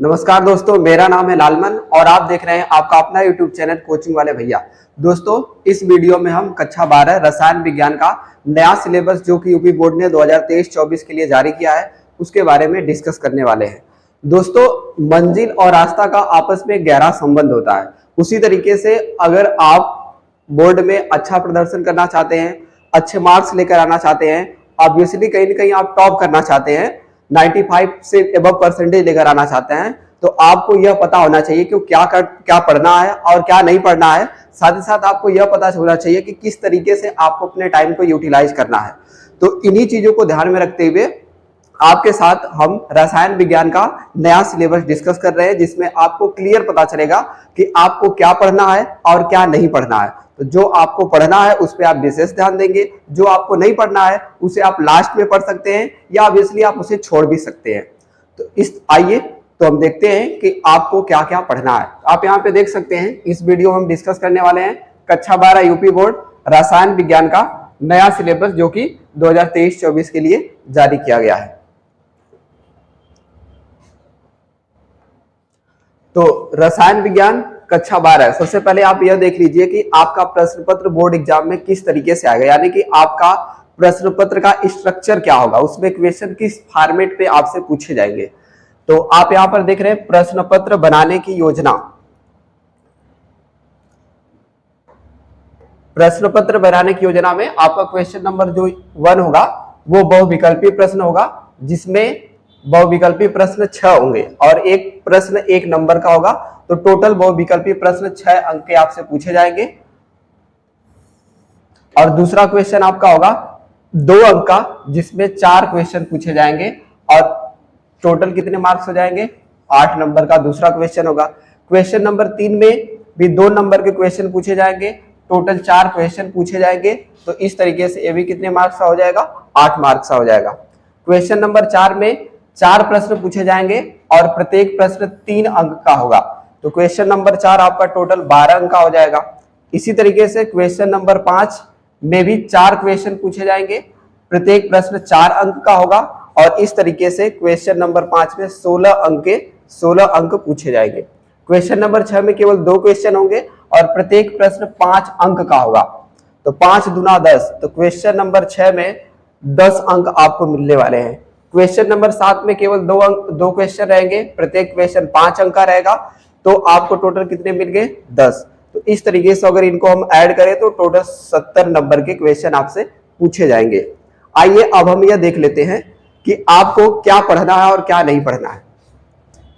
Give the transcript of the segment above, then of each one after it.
नमस्कार दोस्तों, मेरा नाम है लालमन और आप देख रहे हैं आपका अपना यूट्यूब चैनल कोचिंग वाले भैया। दोस्तों, इस वीडियो में हम कक्षा 12 रसायन विज्ञान का नया सिलेबस जो कि यूपी बोर्ड ने 2023-24 के लिए जारी किया है उसके बारे में डिस्कस करने वाले हैं। दोस्तों, मंजिल और रास्ता का आपस में गहरा संबंध होता है। उसी तरीके से अगर आप बोर्ड में अच्छा प्रदर्शन करना चाहते हैं, अच्छे मार्क्स लेकर आना चाहते हैं, ऑब्वियसली कहीं ना कहीं आप टॉप करना चाहते हैं, 95 से एबव परसेंटेज लेकर आना चाहते हैं, तो आपको यह पता होना चाहिए कि क्या पढ़ना है और क्या नहीं पढ़ना है। साथ ही साथ आपको यह पता होना चाहिए कि किस तरीके से आपको अपने टाइम को यूटिलाइज करना है। तो इन्हीं चीजों को ध्यान में रखते हुए आपके साथ हम रसायन विज्ञान का नया सिलेबस डिस्कस कर रहे हैं, जिसमें आपको क्लियर पता चलेगा कि आपको क्या पढ़ना है और क्या नहीं पढ़ना है। तो जो आपको पढ़ना है उस पर आप विशेष ध्यान देंगे, जो आपको नहीं पढ़ना है उसे आप लास्ट में पढ़ सकते हैं या ऑब्वियसली आप उसे छोड़ भी सकते हैं। तो आइए तो हम देखते हैं कि आपको क्या क्या पढ़ना है। आप यहाँ पे देख सकते हैं, इस वीडियो में हम डिस्कस करने वाले हैं कक्षा 12 यूपी बोर्ड रसायन विज्ञान का नया सिलेबस जो कि 2023-24 के लिए जारी किया गया है। तो रसायन विज्ञान कक्षा 12, सबसे पहले आप यह देख लीजिए कि आपका प्रश्न पत्र बोर्ड एग्जाम में किस तरीके से आएगा, यानी कि आपका प्रश्न पत्र का स्ट्रक्चर क्या होगा, उसमें क्वेश्चन किस फॉर्मेट पे आपसे पूछे जाएंगे। तो आप यहां पर देख रहे हैं प्रश्न पत्र बनाने की योजना। प्रश्न पत्र बनाने की योजना में आपका क्वेश्चन नंबर जो 1 होगा वो बहुविकल्पी प्रश्न होगा, जिसमें बहुविकल्पी प्रश्न 6 होंगे और एक प्रश्न 1 नंबर का होगा। तो टोटल बहुविकल्पी प्रश्न 6 अंक के आपसे पूछे जाएंगे। और दूसरा क्वेश्चन आपका होगा 2 अंक का, जिसमें 4 क्वेश्चन पूछे जाएंगे और टोटल कितने मार्क्स हो जाएंगे, 8 नंबर का दूसरा क्वेश्चन होगा। क्वेश्चन नंबर 3 में भी 2 नंबर के क्वेश्चन पूछे जाएंगे, टोटल 4 क्वेश्चन पूछे जाएंगे। तो इस तरीके से ये भी कितने मार्क्स का हो जाएगा, 8 मार्क्स का हो जाएगा। क्वेश्चन नंबर 4 में 4 प्रश्न पूछे जाएंगे और प्रत्येक प्रश्न 3 अंक का होगा। तो क्वेश्चन नंबर 4 आपका टोटल 12 अंक का हो जाएगा। इसी तरीके से क्वेश्चन नंबर 5 में भी 4 क्वेश्चन पूछे जाएंगे, प्रत्येक प्रश्न 4 अंक का होगा और इस तरीके से क्वेश्चन नंबर 5 में 16 अंक पूछे जाएंगे। क्वेश्चन नंबर 6 में केवल 2 क्वेश्चन होंगे और प्रत्येक प्रश्न 5 अंक का होगा। तो 5 दूना 10, तो क्वेश्चन नंबर 6 में 10 अंक आपको मिलने वाले हैं। क्वेश्चन नंबर 7 में केवल 2 क्वेश्चन रहेंगे, प्रत्येक क्वेश्चन 5 अंक का रहेगा। तो आपको टोटल कितने मिल गए, 10। तो इस तरीके से अगर इनको हम ऐड करें तो टोटल 70 नंबर के क्वेश्चन आपसे पूछे जाएंगे। आइए अब हम यह देख लेते हैं कि आपको क्या पढ़ना है और क्या नहीं पढ़ना है।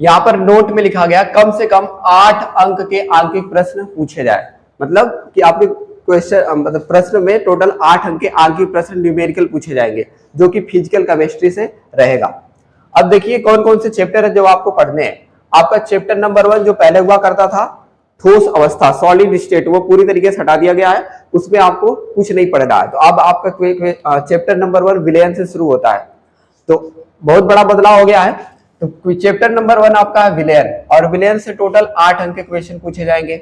यहां पर नोट में लिखा गया कम से कम 8 अंक के आंकिक प्रश्न पूछे जाए, मतलब कि आपके क्वेश्चन मतलब प्रश्न में टोटल 8 अंक के आंकिक प्रश्न न्यूमेरिकल पूछे जाएंगे, जो कि फिजिकल केमिस्ट्री से रहेगा। अब देखिए कौन कौन से चैप्टर है जो आपको पढ़ने हैं। आपका चैप्टर नंबर 1 जो पहले हुआ करता था ठोस अवस्था सॉलिड स्टेट, वो पूरी तरीके से हटा दिया गया है, उसमें आपको कुछ नहीं पढ़ना है। तो अब आपका चैप्टर नंबर 1 विलयन से शुरू होता है, तो बहुत बड़ा बदलाव हो गया है। तो चैप्टर नंबर 1 आपका है विलयन, और विलयन से टोटल 8 अंक के क्वेश्चन पूछे जाएंगे।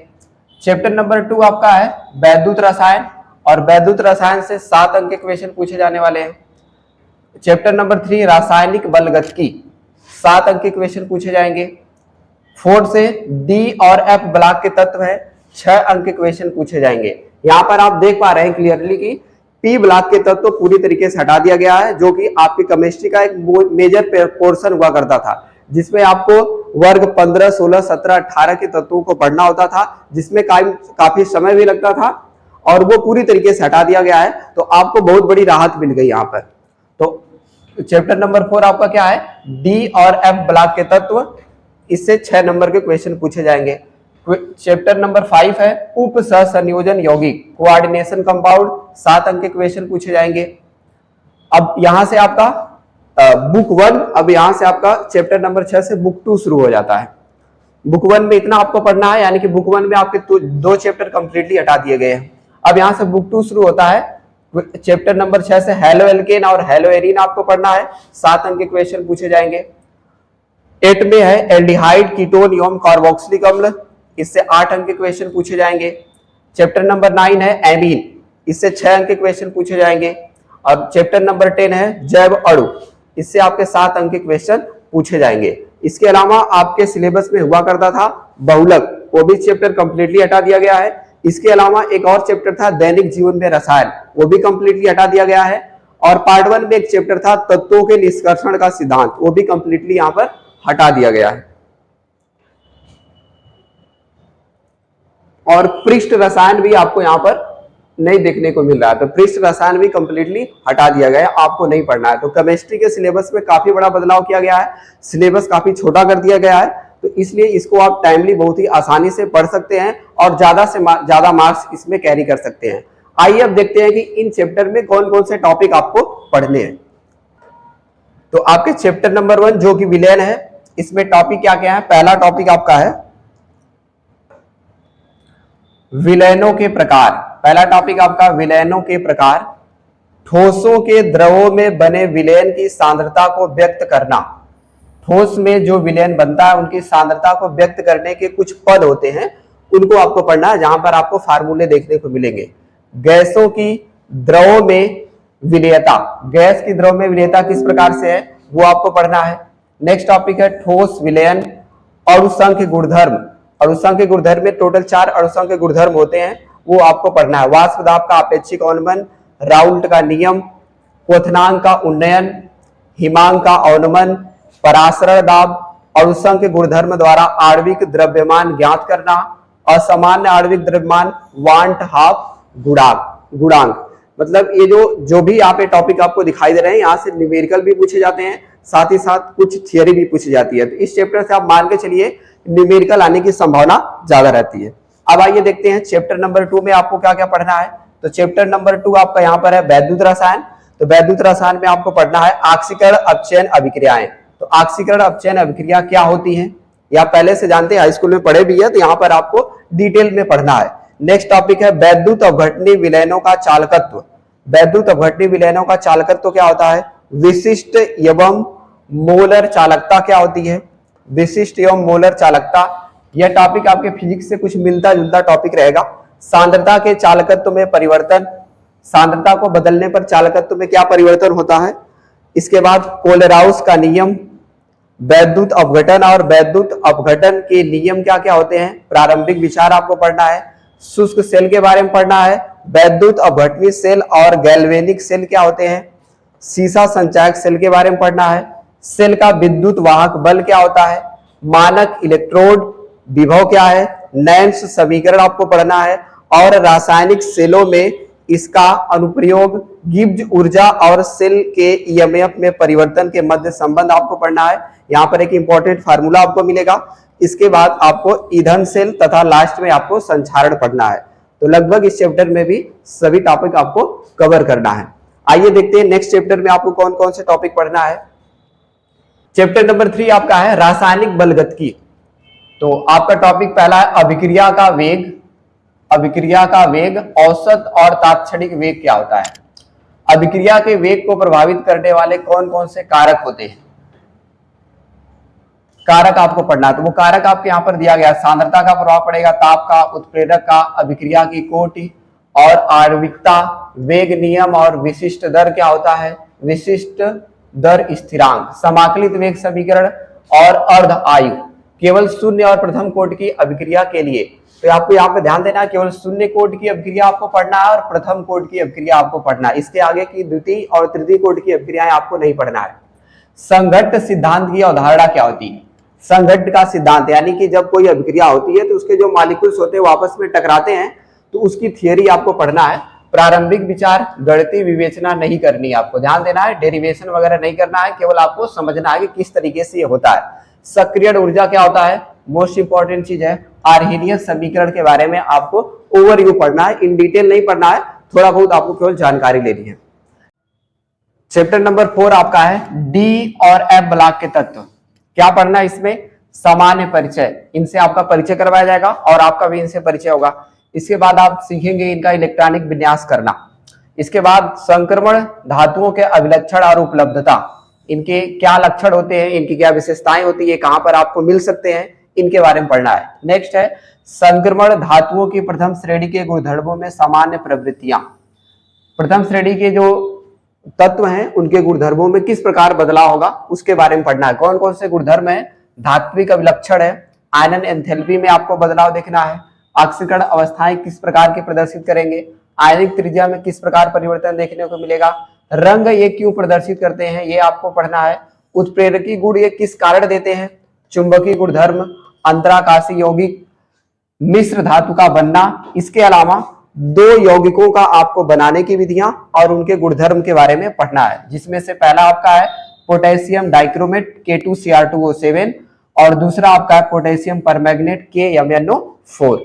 चैप्टर नंबर 2 आपका है वैद्युत रसायन, और वैद्युत रसायन से 7 अंक के क्वेश्चन पूछे जाने वाले हैं। चैप्टर नंबर 3 रासायनिक बलगतिकी, 7 अंक के क्वेश्चन पूछे जाएंगे। 4 से डी और एफ ब्लॉक के तत्व है, 6 अंक के क्वेश्चन पूछे जाएंगे। यहाँ पर आप देख पा रहे हैं क्लियरली कि पी ब्लॉक के तत्व पूरी तरीके से हटा दिया गया है, जो कि आपकी केमिस्ट्री का एक मेजर पोर्शन हुआ करता था, जिसमें आपको वर्ग 15, 16, 17, 18 के तत्वों को पढ़ना होता था, जिसमें काफी समय भी लगता था, और वो पूरी तरीके से हटा दिया गया है। तो आपको बहुत बड़ी राहत मिल गई यहाँ पर। तो चैप्टर नंबर 4 आपका क्या है, डी और एफ ब्लॉक के तत्व, इससे 6 नंबर के क्वेश्चन पूछे जाएंगे। चैप्टर नंबर 5 है उप सहसंयोजन यौगिक कोऑर्डिनेशन कंपाउंड, 7 अंक के क्वेश्चन पूछे जाएंगे। अब यहां से आपका बुक 1, अब यहां से आपका चैप्टर नंबर 6 से बुक 2 शुरू हो जाता है। बुक 1 में इतना आपको पढ़ना है, यानी कि बुक 1 में आपके 2 चैप्टर कंप्लीटली हटा दिए गए हैं। अब यहां से बुक 2 शुरू होता है। चैप्टर नंबर 6 से हेलो एल्केन और हेलो एरीन आपको पढ़ना है, 7 अंक के क्वेश्चन पूछे जाएंगे। 8 में है एल्डिहाइड कीटोन एवं कार्बोक्सिलिक अम्ल, इससे 8 अंक के क्वेश्चन पूछे जाएंगे। चैप्टर नंबर 9 है एमीन, इससे 6 अंक के क्वेश्चन पूछे जाएंगे। और चैप्टर नंबर 10 है जैव अणु, इससे आपके 7 अंक के क्वेश्चन पूछे जाएंगे। इसके अलावा आपके सिलेबस में हुआ करता था बहुलक, वो भी चैप्टर कंप्लीटली हटा दिया गया है। इसके अलावा एक और चैप्टर था दैनिक जीवन में रसायन, वो भी कंप्लीटली हटा दिया गया है। और पार्ट 1 में एक चैप्टर था तत्वों के निष्कर्षण का सिद्धांत, वो भी कंप्लीटली यहां पर हटा दिया गया है। और पृष्ठ रसायन भी आपको यहां पर नहीं देखने को मिल रहा है, तो पृष्ठ रसायन भी कंप्लीटली हटा दिया गया है, आपको नहीं पढ़ना है। तो केमिस्ट्री के सिलेबस में काफी बड़ा बदलाव किया गया है, सिलेबस काफी छोटा कर दिया गया है, तो इसलिए इसको आप टाइमली बहुत ही आसानी से पढ़ सकते हैं और ज्यादा से ज्यादा मार्क्स इसमें कैरी कर सकते हैं। आइए अब देखते हैं कि इन चैप्टर में कौन कौन से टॉपिक आपको पढ़ने हैं। तो आपके चैप्टर नंबर 1 जो कि विलयन है, इसमें टॉपिक क्या क्या है। पहला टॉपिक आपका है विलयनों के प्रकार। पहला टॉपिक आपका विलयनों के प्रकार। ठोसों के द्रवों में बने विलयन की सांद्रता को व्यक्त करना। ठोस में जो विलयन बनता है उनकी सांद्रता को व्यक्त करने के कुछ पद होते हैं, उनको आपको पढ़ना है, जहां पर आपको फार्मूले देखने को मिलेंगे। गैसों की द्रवों में विलयता, गैस की द्रव में विलयता किस प्रकार से है वो आपको पढ़ना है। नेक्स्ट टॉपिक है ठोस विलयन अणुसंख्य गुणधर्म। अणुसंख्य गुणधर्म में टोटल 4 अणुसंख्य गुणधर्म होते हैं, वो आपको पढ़ना है। वाष्प दाब का अपेक्षिक अवनमन, राउल्ट का नियम, क्वथनांक का उन्नयन, हिमांक का अवनमन, परासरण दाब, अणुसंख्य गुणधर्म द्वारा आणविक द्रव्यमान ज्ञात करना, असामान्य आणविक द्रव्यमान, वांट हाफ गुणांक। मतलब ये जो भी यहाँ पे टॉपिक आपको दिखाई दे रहे हैं, यहाँ से न्यूमेरिकल भी पूछे जाते हैं, साथ ही साथ कुछ थियरी भी पूछी जाती है। तो इस चैप्टर से आप मान के चलिए न्यूमेरिकल आने की संभावना ज्यादा रहती है। अब आइए देखते हैं चैप्टर नंबर 2 में आपको क्या क्या पढ़ना है। तो चैप्टर नंबर 2 आपका यहाँ पर है वैद्युत रसायन। तो वैद्युत रसायन में आपको पढ़ना है आक्सीकरण अपचयन अभिक्रियाएं। तो आक्सीकरण अपचयन अभिक्रिया क्या होती है, या पहले से जानते हैं, हाई स्कूल में पढ़े भी है, तो यहाँ पर आपको डिटेल में पढ़ना है। नेक्स्ट टॉपिक है वैद्युत अपघटनीय विलयनों का चालकत्व। वैद्युत अपघटनीय विलयनों का चालकत्व क्या होता है। विशिष्ट एवं मोलर चालकता क्या होती है, विशिष्ट एवं मोलर चालकता। यह टॉपिक आपके फिजिक्स से कुछ मिलता जुलता टॉपिक रहेगा। सांद्रता के चालकत्व में परिवर्तन, सांद्रता को बदलने पर चालकत्व में क्या परिवर्तन होता है। इसके बाद कोलेराउस का नियम, वैद्युत अपघटन और वैद्युत अपघटन के नियम क्या क्या होते हैं, प्रारंभिक विचार आपको पढ़ना है। शुष्क सेल के बारे में पढ़ना है, वैद्युत अपघटनीय सेल और गैल्वेनिक सेल क्या होते हैं। सीसा संचायक सेल के बारे में पढ़ना है। सेल का विद्युत वाहक बल क्या होता है। मानक इलेक्ट्रोड विभव क्या है। नैन्स समीकरण आपको पढ़ना है। और रासायनिक सेलों में इसका अनुप्रयोग, गिब्स ऊर्जा और सेल के ईएमएफ में परिवर्तन के मध्य संबंध आपको पढ़ना है। यहाँ पर एक इंपॉर्टेंट फार्मूला आपको मिलेगा। इसके बाद आपको ईंधन सेल तथा लास्ट में आपको संचारण पढ़ना है। तो लगभग इस चैप्टर में भी सभी टॉपिक आपको कवर करना है। आइए देखते हैं नेक्स्ट चैप्टर में आपको कौन कौन से टॉपिक पढ़ना है। चैप्टर नंबर 3 आपका है रासायनिक बलगतिकी। तो आपका टॉपिक पहला है अभिक्रिया का वेग। अभिक्रिया का वेग, औसत और तात्क्षणिक वेग क्या होता है। अभिक्रिया के वेग को प्रभावित करने वाले कौन कौन से कारक होते हैं, कारक आपको पढ़ना है। तो वो कारक आपके यहाँ पर दिया गया, सांद्रता का प्रभाव पड़ेगा, ताप का, उत्प्रेरक का, अभिक्रिया की कोटि और आणविकता, वेग नियम और विशिष्ट दर क्या होता है, विशिष्ट दर स्थिरांक, समाकलित वेग समीकरण और अर्ध आयु। केवल शून्य और प्रथम कोटि की अभिक्रिया के लिए तो आपको यहाँ पे ध्यान देना है, केवल शून्य कोटि की अभिक्रिया आपको पढ़ना है और प्रथम कोटि की अभिक्रिया आपको पढ़ना है। इसके आगे की द्वितीय और तृतीय कोटि की अभिक्रियाएं आपको नहीं पढ़ना है। संघट्ट सिद्धांत की अवधारणा क्या होती है। संघट्ट का सिद्धांत यानी कि जब कोई अभिक्रिया होती है तो उसके जो मॉलिक्यूल्स होते हैं वो आपस में टकराते हैं, तो उसकी थियरी आपको पढ़ना है। प्रारंभिक विचार, गणितीय विवेचना नहीं करनी है, आपको ध्यान देना है, डेरिवेशन वगैरह नहीं करना है, केवल आपको समझना है कि किस तरीके से ये होता है। सक्रियण ऊर्जा क्या होता है, मोस्ट इंपॉर्टेंट चीज है। आर्हेनियस समीकरण के बारे में आपको ओवरव्यू पढ़ना है, इन डिटेल नहीं पढ़ना है, थोड़ा बहुत आपको केवल जानकारी लेनी है। चैप्टर नंबर 4 आपका है डी और एफ ब्लॉक के तत्व। क्या पढ़ना है इसमें, सामान्य परिचय, इनसे आपका परिचय करवाया जाएगा और आपका भी इनसे परिचय होगा। इसके बाद आप सीखेंगे इनका इलेक्ट्रॉनिक विन्यास करना। इसके बाद संक्रमण धातुओं के अभिलक्षण और उपलब्धता, इनके क्या लक्षण होते हैं, इनकी क्या विशेषताएं होती है, कहां पर आपको मिल सकते हैं, इनके बारे में पढ़ना है। नेक्स्ट है संक्रमण धातुओं की प्रथम श्रेणी के गुणधर्मों में सामान्य प्रवृत्तियां। प्रथम श्रेणी के जो तत्व हैं उनके गुणधर्मों में किस प्रकार बदलाव होगा उसके बारे में पढ़ना है। कौन कौन से गुणधर्म है धात्विक अभिलक्षण है, आयनन एंथैल्पी में आपको बदलाव देखना है, ऑक्सीकरण अवस्थाएं किस प्रकार के प्रदर्शित करेंगे, आयनिक त्रिज्या में किस प्रकार परिवर्तन देखने को मिलेगा, रंग ये क्यों प्रदर्शित करते हैं ये आपको पढ़ना है, उत्प्रेरकी गुण ये किस कारण देते हैं, चुंबकीय गुणधर्म, अंतराकाशीय यौगिक, मिश्र धातु का बनना, इसके अलावा दो यौगिकों का आपको बनाने की विधियां और उनके गुणधर्म के बारे में पढ़ना है, जिसमें से पहला आपका है पोटेशियम डाइक्रोमेट K2Cr2O7 और दूसरा आपका है पोटेशियम परमैंगनेट KMnO4।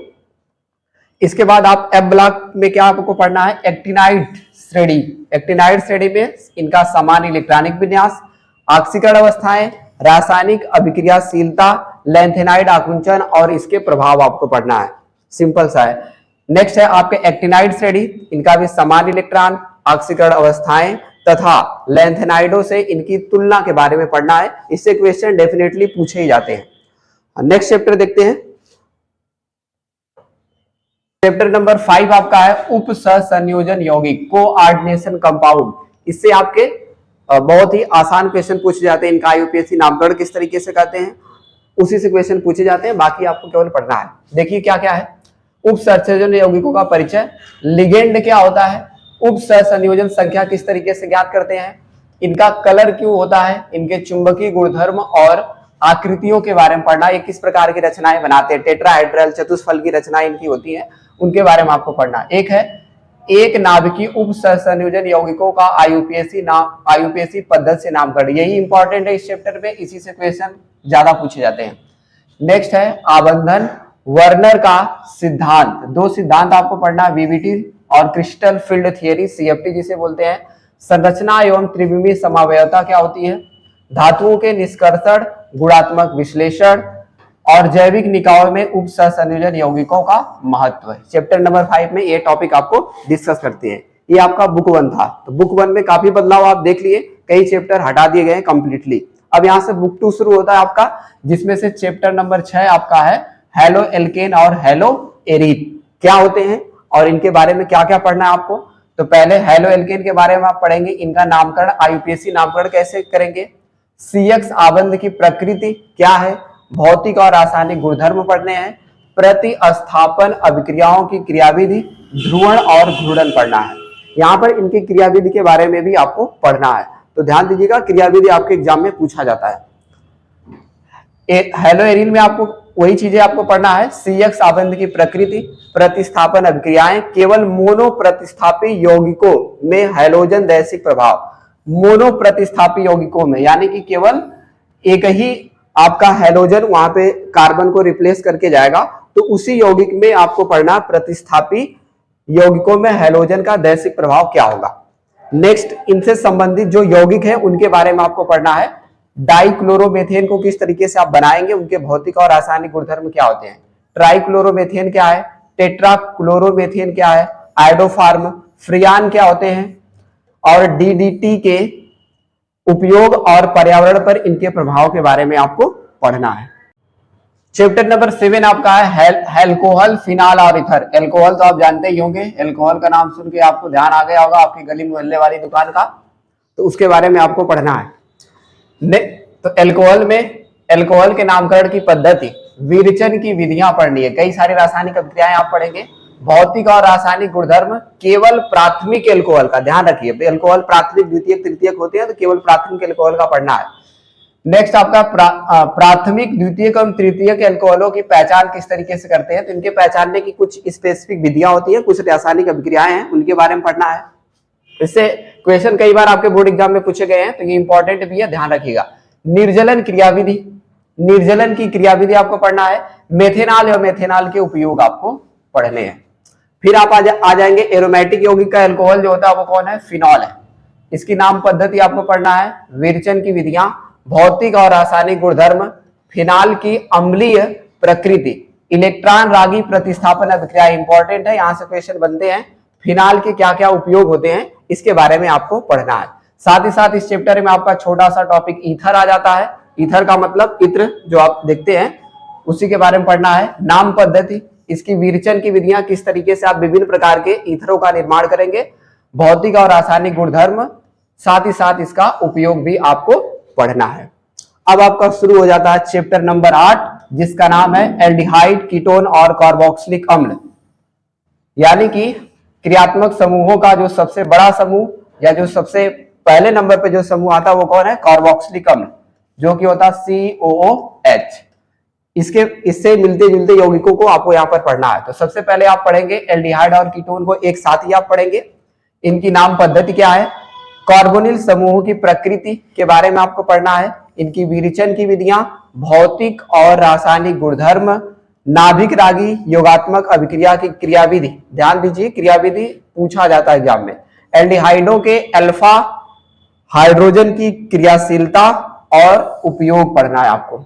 इसके बाद आप एफ ब्लॉक में क्या आपको पढ़ना है, एक्टिनाइड श्रेणी। एक्टिनाइड श्रेणी में इनका समान इलेक्ट्रॉनिक विन्यास, ऑक्सीकरण अवस्थाएं, रासायनिक अभिक्रियाशीलता, लैंथेनाइड आकुंचन और इसके प्रभाव आपको पढ़ना है। सिंपल सा है। नेक्स्ट है आपके एक्टिनाइड श्रेणी, इनका भी समान इलेक्ट्रॉन, ऑक्सीकरण अवस्थाएं तथा लैंथेनाइडों से इनकी तुलना के बारे में पढ़ना है। इससे क्वेश्चन डेफिनेटली पूछे ही जाते हैं। नेक्स्ट चैप्टर देखते हैं। चैप्टर नंबर 5 आपका है उप सहसंयोजन यौगिक, कोऑर्डिनेशन कंपाउंड। इससे आपके बहुत ही आसान क्वेश्चन पूछे जाते हैं। इनका यूपीएससी नामकरण किस तरीके से करते हैं उसी से क्वेश्चन पूछे जाते हैं, बाकी आपको केवल पढ़ना है। देखिए क्या क्या है। उप सहसंयोजन यौगिकों का परिचय, लिगेंड क्या होता है, उप सहसंयोजन संख्या किस तरीके से ज्ञात करते हैं, इनका कलर क्यों होता है, इनके चुंबकीय गुणधर्म और आकृतियों के बारे में पढ़ना, ये किस प्रकार की रचनाएं बनाते हैं, टेट्राहेड्रल चतुष्फल की रचनाएं इनकी होती है, उनके बारे में आपको पढ़ना। एक है एक नाभिकीय उप सहसंयोजन यौगिकों का आईयूपीएससी पद्धति से नामकरण, यही इंपॉर्टेंट है इस चैप्टर में, इसी से क्वेश्चन ज्यादा पूछे जाते हैं। नेक्स्ट है आबंधन, वर्नर का सिद्धांत, दो सिद्धांत आपको पढ़ना, वीवीटी और क्रिस्टल फील्ड थियरी, सीएफटी जिसे बोलते हैं। संरचना एवं त्रिविमीय समावयवता क्या होती है, धातुओं के निष्कर्षण, गुणात्मक विश्लेषण और जैविक निकायों में उप सहसंयोजन यौगिकों का महत्व है। चैप्टर नंबर 5 में ये टॉपिक आपको डिस्कस करते हैं। ये आपका बुक 1 था, तो बुक 1 में काफी बदलाव आप देख लिए, कई चैप्टर हटा दिए गए कंप्लीटली। अब यहाँ से बुक 2 शुरू होता है आपका, जिसमें से चैप्टर नंबर 6 आपका है हेलो एल्केन और हेलो एरीन क्या होते हैं और इनके बारे में क्या क्या पढ़ना है आपको। तो पहले हेलो एल्केन के बारे में आप पढ़ेंगे, इनका नामकरण आईयूपीएससी नामकरण कैसे करेंगे, CX आबंध की प्रकृति क्या है, भौतिक और रासायनिक गुणधर्म पढ़ने हैं, प्रतिस्थापन अभिक्रियाओं की क्रियाविधि, ध्रुवण और घूर्णन पढ़ना है। यहाँ पर इनकी क्रियाविधि के बारे में भी आपको पढ़ना है, तो ध्यान दीजिएगा क्रियाविधि आपके एग्जाम में पूछा जाता है। हेलो एरीन में आपको वही चीजें आपको पढ़ना है, CX आबंध की प्रकृति, प्रतिस्थापन अभिक्रियाएं, केवल मोनो प्रतिस्थापी यौगिकों में हैलोजन दैशिक प्रभाव, मोनो प्रतिस्थापी यौगिकों में यानी कि केवल एक ही आपका हैलोजन वहां पे कार्बन को रिप्लेस करके जाएगा, तो उसी यौगिक में आपको पढ़ना प्रतिस्थापी यौगिकों में हैलोजन का दैशिक प्रभाव क्या होगा। नेक्स्ट इनसे संबंधित जो यौगिक है उनके बारे में आपको पढ़ना है, डाइक्लोरोमेथेन को किस तरीके से आप बनाएंगे, उनके भौतिक और रासायनिक गुणधर्म क्या होते हैं, ट्राइक्लोरोमेथेन क्या है, टेट्राक्लोरोमेथेन क्या है, आइडोफार्म, फ्रियान क्या होते हैं और डीडीटी के उपयोग और पर्यावरण पर इनके प्रभाव के बारे में आपको पढ़ना है। चैप्टर नंबर 7 आपका है एल्कोहल, फिनाल और इथर। एल्कोहल तो आप जानते ही होंगे, एल्कोहल का नाम सुन के आपको ध्यान आ गया होगा आपकी गली मोहल्ले वाली दुकान का, तो उसके बारे में आपको पढ़ना है। तो एल्कोहल के नामकरण की पद्धति, विरेचन की विधियां पढ़नी है, कई सारी रासायनिक अभिक्रियाएं आप पढ़ेंगे, भौतिक और रासायनिक गुणधर्म, केवल प्राथमिक एल्कोहल का ध्यान रखिए, एल्कोहल प्राथमिक द्वितीयक तृतीयक होते हैं, तो केवल प्राथमिक एल्कोहल का पढ़ना है। नेक्स्ट आपका प्राथमिक द्वितीयक एवं तृतीयक एल्कोहलों की पहचान किस तरीके से करते हैं, तो इनके पहचानने की कुछ स्पेसिफिक विधियां होती है, कुछ रासायनिक अभिक्रियाएं हैं, उनके बारे में पढ़ना है। इससे क्वेश्चन कई बार आपके बोर्ड एग्जाम में पूछे गए हैं, तो ये इंपॉर्टेंट भी है, ध्यान रखिएगा। निर्जलन क्रियाविधि, निर्जलन की क्रियाविधि आपको पढ़ना है, मेथेनॉल और मेथेनॉल के उपयोग आपको पढ़ने हैं। फिर आप आ जाएंगे एरोमेटिक यौगिक का एल्कोहल जो होता है वो कौन है, फिनॉल है, इसकी नाम पद्धति आपको पढ़ना है, विरेचन की विधियां, भौतिक और रासायनिक गुणधर्म, फिनाल की अम्लीय प्रकृति, इलेक्ट्रॉन रागी प्रतिस्थापन अभिक्रिया इंपॉर्टेंट है, यहां से क्वेश्चन बनते हैं, फिनाल के क्या क्या उपयोग होते हैं इसके बारे में आपको पढ़ना है। साथ ही साथ इस चैप्टर में आपका छोटा सा टॉपिक ईथर आ जाता है, ईथर का मतलब इत्र जो आप देखते हैं उसी के बारे में पढ़ना है। नाम पद्धति, इसकी विरेचन की विधियां, किस तरीके से आप विभिन्न प्रकार के ईथरों का निर्माण करेंगे, भौतिक और रासायनिक गुणधर्म, साथ ही साथ इसका उपयोग भी आपको पढ़ना है। अब आपका शुरू हो जाता है चैप्टर नंबर 8, जिसका नाम है एल्डिहाइड, कीटोन और कार्बोक्सिलिक अम्ल। यानी कि क्रियात्मक समूहों का जो सबसे बड़ा समूह या जो सबसे पहले नंबर पे जो समूह आता है वो कौन है? कार्बोक्सिलिक अम्ल, जो कि होता है COOH। इससे मिलते जुलते यौगिकों को आपको यहाँ पर पढ़ना है। तो सबसे पहले आप पढ़ेंगे एल्डिहाइड और कीटोन को एक साथ ही आप पढ़ेंगे। इनकी नाम पद्धति क्या है, कार्बोनिल समूहों की प्रकृति के बारे में आपको पढ़ना है, इनकी विरेचन की विधियां, भौतिक और रासायनिक गुणधर्म, नाभिक रागी योगात्मक अभिक्रिया की क्रियाविधि। ध्यान दीजिए, क्रियाविधि पूछा जाता है एग्जाम में। एल्डिहाइडों के अल्फा हाइड्रोजन की क्रियाशीलता और उपयोग पढ़ना है आपको।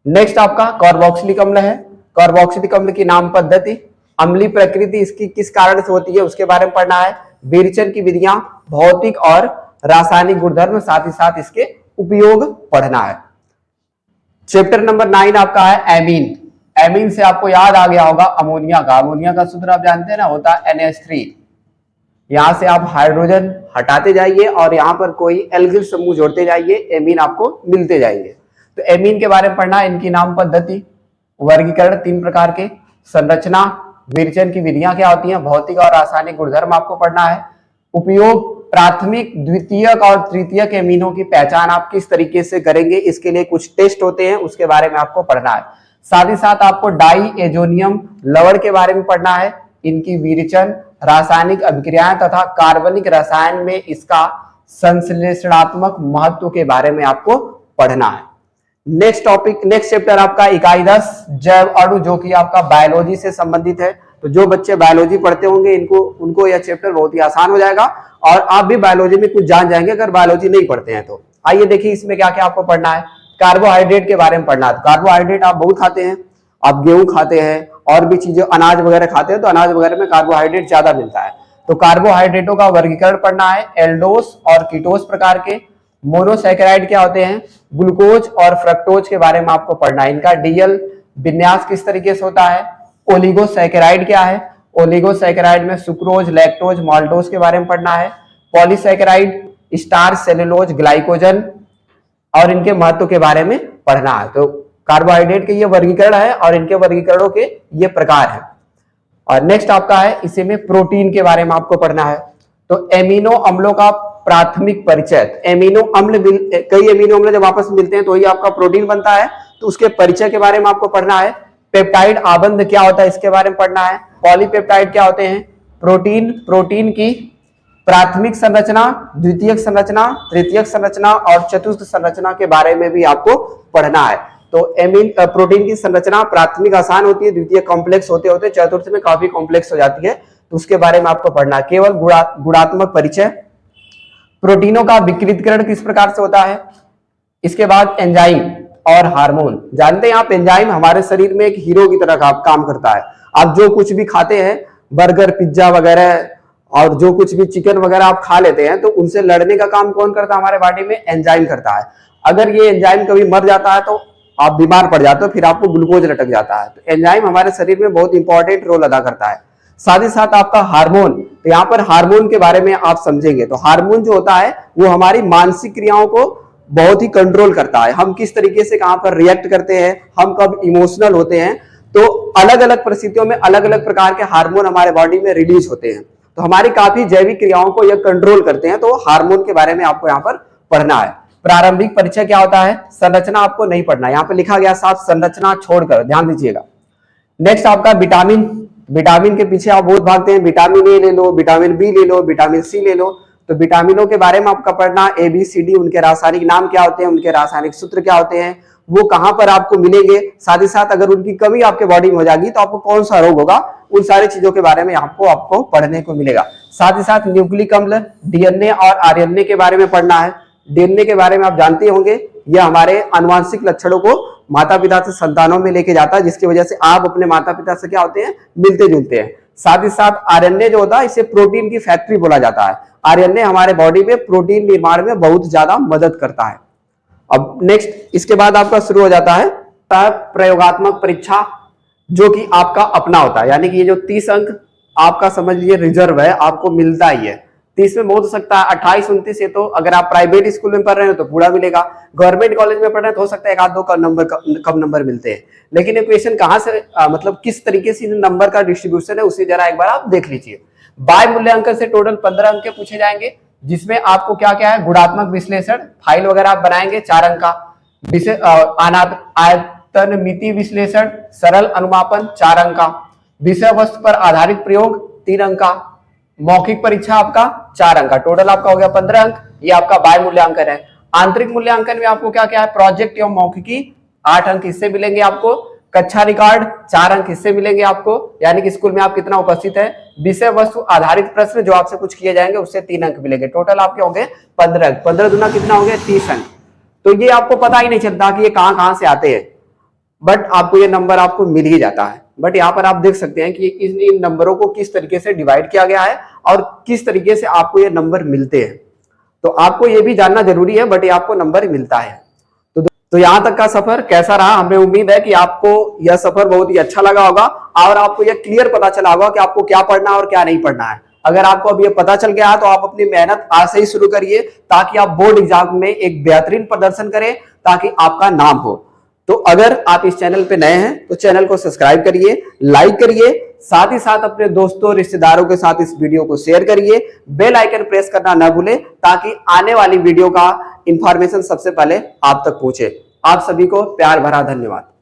नेक्स्ट आपका कार्बोक्सिलिक अम्ल है। कार्बोक्सिलिक अम्ल की नाम पद्धति, अम्लीय प्रकृति इसकी किस कारण से होती है उसके बारे में पढ़ना है, विरेचन की विधियां, भौतिक और रासायनिक गुणधर्म, साथ ही साथ इसके उपयोग पढ़ना है। चैप्टर नंबर 9 आपका है एमीन। एमीन से आपको याद आ गया होगा अमोनिया का। अमोनिया का सूत्र आप जानते हैं ना, होता है NH3। यहां से आप हाइड्रोजन हटाते जाइए और यहां पर कोई एल्गिल समूह जोड़ते जाइए, एमीन आपको मिलते जाएंगे। तो एमीन के बारे में पढ़ना, इनकी नाम पद्धति, वर्गीकरण 3 प्रकार के, संरचना, विरेचन की विधियां क्या होती हैं, भौतिक और रासायनिक गुणधर्म आपको पढ़ना है, उपयोग, प्राथमिक, द्वितीयक और तृतीयक एमीनों की पहचान आप किस तरीके से करेंगे, इसके लिए कुछ टेस्ट होते हैं, उसके बारे में आपको पढ़ना है। साथ ही साथ आपको डाई एजोनियम लवण के बारे में पढ़ना है, इनकी विरेचन, रासायनिक अभिक्रियाएं तथा कार्बनिक रसायन में इसका संश्लेषणात्मक महत्व के बारे में आपको पढ़ना है। नेक्स्ट टॉपिक, नेक्स्ट चैप्टर आपका इकाई 10 जैव अणु, जो कि आपका बायोलॉजी से संबंधित है। तो जो बच्चे बायोलॉजी पढ़ते होंगे उनको यह चैप्टर बहुत ही आसान हो जाएगा और आप भी बायोलॉजी में कुछ जान जाएंगे अगर बायोलॉजी नहीं पढ़ते हैं तो। आइए देखिए इसमें क्या क्या आपको पढ़ना है। कार्बोहाइड्रेट के बारे में पढ़ना है। कार्बोहाइड्रेट आप बहुत खाते हैं, आप गेहूं खाते हैं और भी चीजें अनाज वगैरह खाते हैं, तो अनाज वगैरह में कार्बोहाइड्रेट ज्यादा मिलता है। तो कार्बोहाइड्रेटों का वर्गीकरण पढ़ना है, एल्डोस और कीटोस प्रकार के। मोनोसैकेराइड क्या होते हैं, ग्लूकोज और फ्रक्टोज के बारे में आपको पढ़ना है, इनका डीएल विन्यास किस तरीके से होता है। ओलिगोसैकेराइड क्या है, ओलिगोसैकेराइड में सुक्रोज, लैक्टोज, माल्टोज के बारे में पढ़ना है। पॉलीसैकेराइड, स्टार्च, सेलुलोज, ग्लाइकोजन और इनके महत्व के बारे में पढ़ना है। तो कार्बोहाइड्रेट के ये वर्गीकरण है और इनके वर्गीकरणों के ये प्रकार है। और नेक्स्ट आपका है, इसी में प्रोटीन के बारे में आपको पढ़ना है। तो एमिनो अम्लों का प्राथमिक परिचय, एमिनो अम्ल, कई एमिनो अम्ल जब आपस में मिलते हैं तो ही आपका प्रोटीन बनता है, तो उसके परिचय के बारे में आपको पढ़ना है। पेप्टाइड आबंध क्या होता है इसके बारे में पढ़ना है। पॉलीपेप्टाइड क्या होते हैं, प्रोटीन की प्राथमिक संरचना, द्वितीयक संरचना, तृतीयक संरचना और चतुर्थ संरचना के बारे में भी आपको पढ़ना है। तो प्रोटीन की संरचना प्राथमिक आसान होती है, द्वितीय कॉम्प्लेक्स होते होते चतुर्थ में काफी कॉम्प्लेक्स हो जाती है, तो उसके बारे में आपको पढ़ना है। केवल गुणात्मक परिचय, प्रोटीनों का विकृतीकरण किस प्रकार से होता है। इसके बाद एंजाइम और हार्मोन। जानते हैं आप, एंजाइम हमारे शरीर में एक हीरो की तरह काम करता है। आप जो कुछ भी खाते हैं, बर्गर, पिज्जा वगैरह और जो कुछ भी चिकन वगैरह आप खा लेते हैं, तो उनसे लड़ने का काम कौन करता है हमारे बॉडी में, एंजाइम करता है। अगर ये एंजाइम कभी मर जाता है तो आप बीमार पड़ जाते हो, फिर आपको ग्लूकोज लटक जाता है। तो एंजाइम हमारे शरीर में बहुत इंपॉर्टेंट रोल अदा करता है। साथ ही साथ आपका हार्मोन, तो यहाँ पर हार्मोन के बारे में आप समझेंगे। तो हार्मोन जो होता है वो हमारी मानसिक क्रियाओं को बहुत ही कंट्रोल करता है। हम किस तरीके से कहां पर रिएक्ट करते हैं, हम कब इमोशनल होते हैं, तो अलग अलग परिस्थितियों में अलग अलग प्रकार के हार्मोन हमारे बॉडी में रिलीज होते हैं, तो हमारी काफी जैविक क्रियाओं को यह कंट्रोल करते हैं। तो हार्मोन के बारे में आपको यहाँ पर पढ़ना है। प्रारंभिक परिचय क्या होता है, संरचना आपको नहीं पढ़ना, यहाँ पे लिखा गया साफ संरचना छोड़कर, ध्यान दीजिएगा। नेक्स्ट आपका विटामिन। विटामिन के पीछे आप बहुत भागते हैं, विटामिन ए ले लो, विटामिन बी ले लो, विटामिन सी ले लो। तो विटामिनों के बारे में आपका पढ़ना, ABCD, उनके रासायनिक नाम क्या होते हैं, उनके रासायनिक सूत्र क्या होते हैं, वो कहां पर आपको मिलेंगे। साथ ही साथ अगर उनकी कमी आपके बॉडी में हो जाएगी तो आपको कौन सा रोग होगा, उन सारी चीजों के बारे में आपको पढ़ने को मिलेगा। साथ ही साथ न्यूक्लिक अम्ल, DNA और RNA के बारे में पढ़ना है। DNA के बारे में आप जानते होंगे, यह हमारे आनुवांशिक लक्षणों को माता पिता से संतानों में लेके जाता है, जिसकी वजह से आप अपने माता पिता से क्या होते हैं, मिलते जुलते हैं। साथ ही साथ RNA जो होता है, इसे प्रोटीन की फैक्ट्री बोला जाता है। RNA हमारे बॉडी में प्रोटीन निर्माण में बहुत ज्यादा मदद करता है। अब नेक्स्ट इसके बाद आपका शुरू हो जाता है प्रयोगात्मक परीक्षा, जो कि आपका अपना होता है। यानी कि ये जो 30 अंक आपका समझ लीजिए रिजर्व है, आपको मिलता ही है। 30 में बहुत हो सकता है, 28 29 है तो अगर आप प्राइवेट स्कूल में पढ़ रहे हो तो पूरा मिलेगा, गवर्नमेंट कॉलेज में पढ़ रहे हैं तो हो सकता है एक आध दो कम नंबर मिलते हैं। लेकिन ये क्वेश्चन कहाँ से मतलब किस तरीके से नंबर का डिस्ट्रीब्यूशन है उसे जरा एक बार आप देख लीजिए। बाय मूल्यांकन से टोटल 15 अंक के पूछे जाएंगे, जिसमें आपको क्या क्या है, गुणात्मक विश्लेषण, फाइल वगैरह आप बनाएंगे 4 अंक का, आयतन मिति विश्लेषण, सरल अनुमापन 4 अंक का, विषय वस्तु पर आधारित प्रयोग 3 अंक का, मौखिक परीक्षा आपका 4 अंक का, टोटल आपका हो गया 15 अंक। ये आपका बाय मूल्यांकन है। आंतरिक मूल्यांकन में आपको क्या क्या है, प्रोजेक्ट एवं मौखिकी 8 अंक इससे मिलेंगे आपको, कक्षा रिकॉर्ड 4 अंक इससे मिलेंगे आपको, यानी कि स्कूल में आप कितना उपस्थित है, विषय वस्तु आधारित प्रश्न जो आपसे कुछ किए जाएंगे उससे 3 अंक मिलेंगे, टोटल आपके होंगे 15 अंक। 15 दुना कितना हो गया, 30 अंक। तो ये आपको पता ही नहीं चलता कि ये कहां से आते हैं, बट आपको ये नंबर आपको मिल ही जाता है। बट यहाँ पर आप देख सकते हैं कि इन नंबरों को किस तरीके से डिवाइड किया गया है और किस तरीके से आपको ये नंबर मिलते हैं। तो आपको ये भी जानना जरूरी है, बट ये आपको नंबर मिलता है। तो यहां तक का सफर कैसा रहा, हमें उम्मीद है कि आपको यह सफर बहुत ही अच्छा लगा होगा और आपको यह क्लियर पता चला होगा कि आपको क्या पढ़ना है और क्या नहीं पढ़ना है। अगर आपको अब ये पता चल गया है तो आप अपनी मेहनत आज से ही शुरू करिए, ताकि आप बोर्ड एग्जाम में एक बेहतरीन प्रदर्शन करें, ताकि आपका नाम हो। तो अगर आप इस चैनल पे नए हैं तो चैनल को सब्सक्राइब करिए, लाइक करिए, साथ ही साथ अपने दोस्तों रिश्तेदारों के साथ इस वीडियो को शेयर करिए, बेल आइकन प्रेस करना ना भूलें, ताकि आने वाली वीडियो का इंफॉर्मेशन सबसे पहले आप तक पहुंचे। आप सभी को प्यार भरा धन्यवाद।